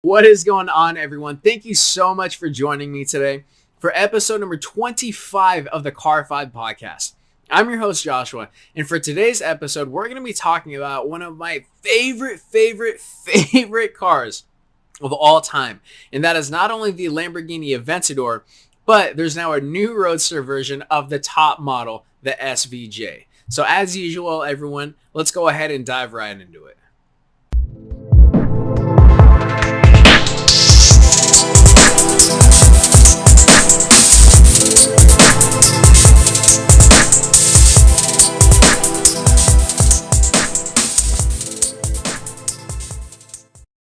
What is going on, everyone? Thank you so much for joining me today for episode number 25 of the Car 5 podcast. I'm your host, Joshua, and for today's episode, we're going to be talking about one of my favorite cars of all time, and that is not only the Lamborghini Aventador, but there's now a new Roadster version of the top model, the SVJ. So as usual, everyone, let's go ahead and dive right into it.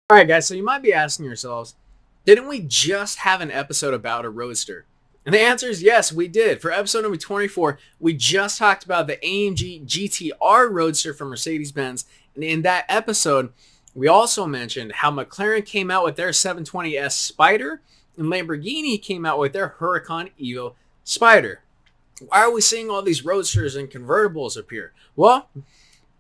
All right, guys, so you might be asking yourselves, didn't we just have an episode about a Roadster? And the answer is yes, we did. For episode number 24, we just talked about the AMG GTR Roadster from Mercedes-Benz. And in that episode, we also mentioned how McLaren came out with their 720S Spyder and Lamborghini came out with their Huracan Evo Spyder. Why are we seeing all these Roadsters and convertibles appear? Well,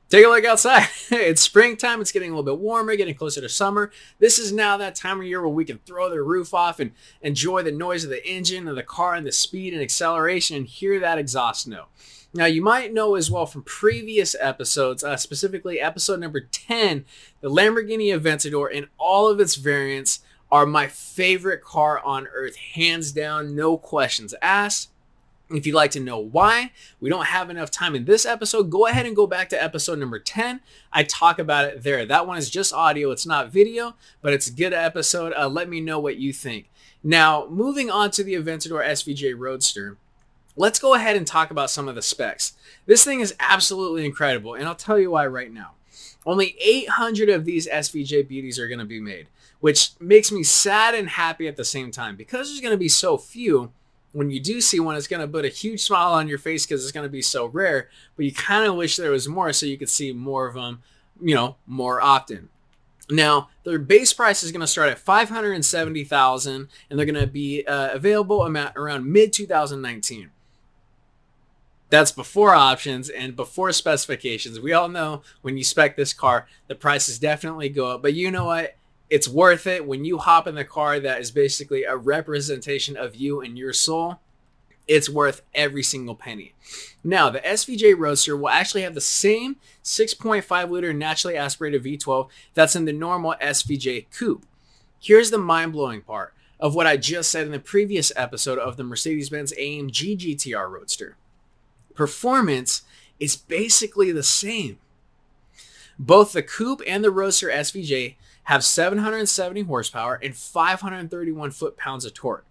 take a look outside. It's springtime. It's getting a little bit warmer, getting closer to summer. This is now that time of year where we can throw the roof off and enjoy the noise of the engine of the car and the speed and acceleration and hear that exhaust note. Now, you might know as well from previous episodes, specifically episode number 10, the Lamborghini Aventador in all of its variants are my favorite car on earth. Hands down, no questions asked. If you'd like to know why we don't have enough time in this episode, go ahead and go back to episode number 10. I talk about it there. That one is just audio. It's not video, but it's a good episode. Let me know what you think. Now, moving on to the Aventador SVJ Roadster, let's go ahead and talk about some of the specs. This thing is absolutely incredible, and I'll tell you why right now. Only 800 of these SVJ beauties are going to be made, which makes me sad and happy at the same time. Because there's going to be so few, when you do see one, it's going to put a huge smile on your face because it's going to be so rare, but you kind of wish there was more so you could see more of them, more often. Now, their base price is going to start at $570,000, and they're going to be available around mid-2019. That's before options and before specifications. We all know when you spec this car, the prices definitely go up, but you know what? It's worth it when you hop in the car that is basically a representation of you and your soul. It's worth every single penny. Now, the SVJ Roadster will actually have the same 6.5 liter naturally aspirated V12 that's in the normal SVJ Coupe. Here's the mind-blowing part of what I just said in the previous episode of the Mercedes-Benz AMG GTR Roadster. Performance is basically the same. Both the Coupe and the Roadster SVJ have 770 horsepower and 531 foot-pounds of torque.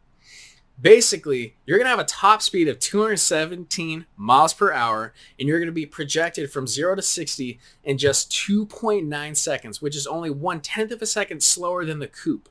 Basically, you're going to have a top speed of 217 miles per hour, and you're going to be projected from 0 to 60 in just 2.9 seconds, which is only 1/10 of a second slower than the Coupe.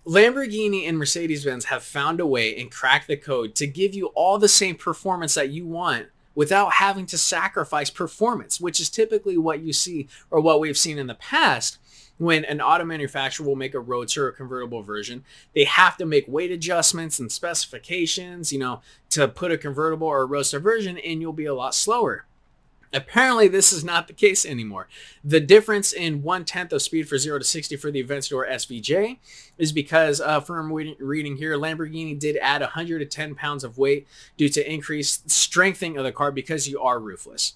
Lamborghini and Mercedes-Benz have found a way and cracked the code to give you all the same performance that you want without having to sacrifice performance, which is typically what you see or what we've seen in the past when an auto manufacturer will make a Roadster or convertible version. They have to make weight adjustments and specifications, to put a convertible or a Roadster version, and you'll be a lot slower. Apparently, this is not the case anymore. The difference in 1/10 of speed for 0 to 60 for the Aventador SVJ is because, from reading here, Lamborghini did add 110 pounds of weight due to increased strengthening of the car because you are roofless.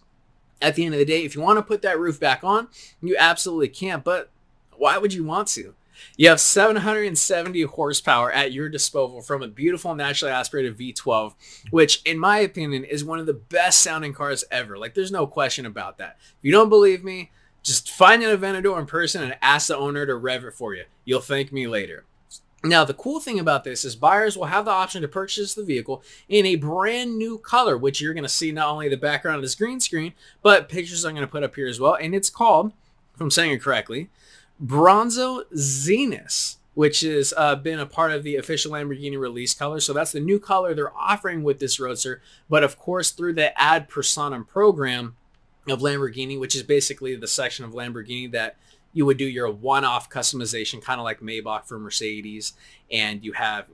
At the end of the day, if you want to put that roof back on, you absolutely can, but why would you want to? You have 770 horsepower at your disposal from a beautiful naturally aspirated V12, which in my opinion is one of the best sounding cars ever. Like, there's no question about that. If you don't believe me, just find an Aventador in person and ask the owner to rev it for you. You'll thank me later. Now, the cool thing about this is buyers will have the option to purchase the vehicle in a brand new color, which you're going to see not only the background of this green screen, but pictures I'm going to put up here as well. And it's called, if I'm saying it correctly, Bronzo Zenith, which has been a part of the official Lamborghini release color. So that's the new color they're offering with this Roadster. But of course, through the ad personam program of Lamborghini, which is basically the section of Lamborghini that you would do your one-off customization, kind of like Maybach for Mercedes, and you have,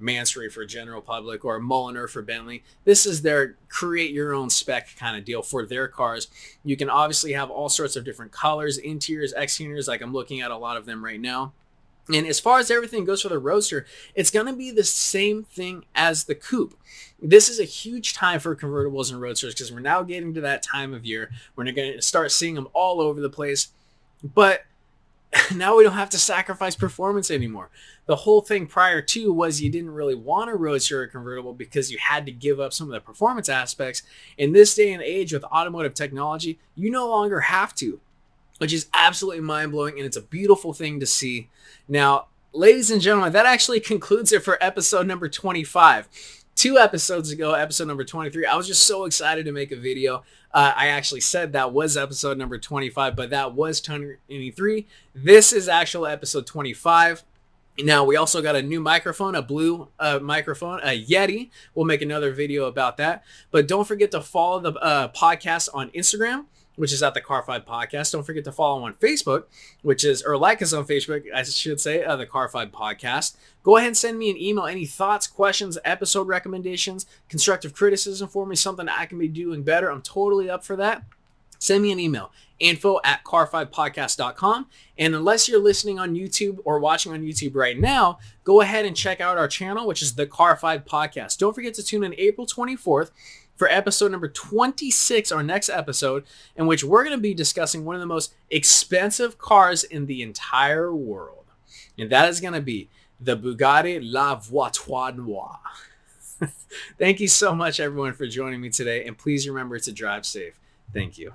Mansory for general public or Mulliner for Bentley. This is their create your own spec kind of deal for their cars. You can obviously have all sorts of different colors, interiors, exteriors, like I'm looking at a lot of them right now. And as far as everything goes for the Roadster, it's going to be the same thing as the coupe. This is a huge time for convertibles and Roadsters because we're now getting to that time of year when you're going to start seeing them all over the place. But now we don't have to sacrifice performance anymore. The whole thing prior to was you didn't really want a Roadster or a convertible because you had to give up some of the performance aspects. In this day and age with automotive technology, you no longer have to, which is absolutely mind-blowing, and it's a beautiful thing to see. Now, ladies and gentlemen, that actually concludes it for episode number 25. 2 episodes ago, episode number 23, I was just so excited to make a video. I actually said that was episode number 25, but that was 23. This is actual episode 25. Now, we also got a new microphone, a blue microphone, a Yeti. We'll make another video about that. But don't forget to follow the podcast on Instagram, which is at the Car 5 Podcast. Don't forget to follow on Facebook, or like us on Facebook, I should say, the Car 5 Podcast. Go ahead and send me an email. Any thoughts, questions, episode recommendations, constructive criticism for me, something I can be doing better. I'm totally up for that. Send me an email, info@car5podcast.com. And unless you're listening on YouTube or watching on YouTube right now, go ahead and check out our channel, which is the Car 5 Podcast. Don't forget to tune in April 24th for episode number 26, our next episode, in which we're going to be discussing one of the most expensive cars in the entire world. And that is going to be the Bugatti La Voiture Noire. Thank you so much, everyone, for joining me today. And please remember to drive safe. Thank you.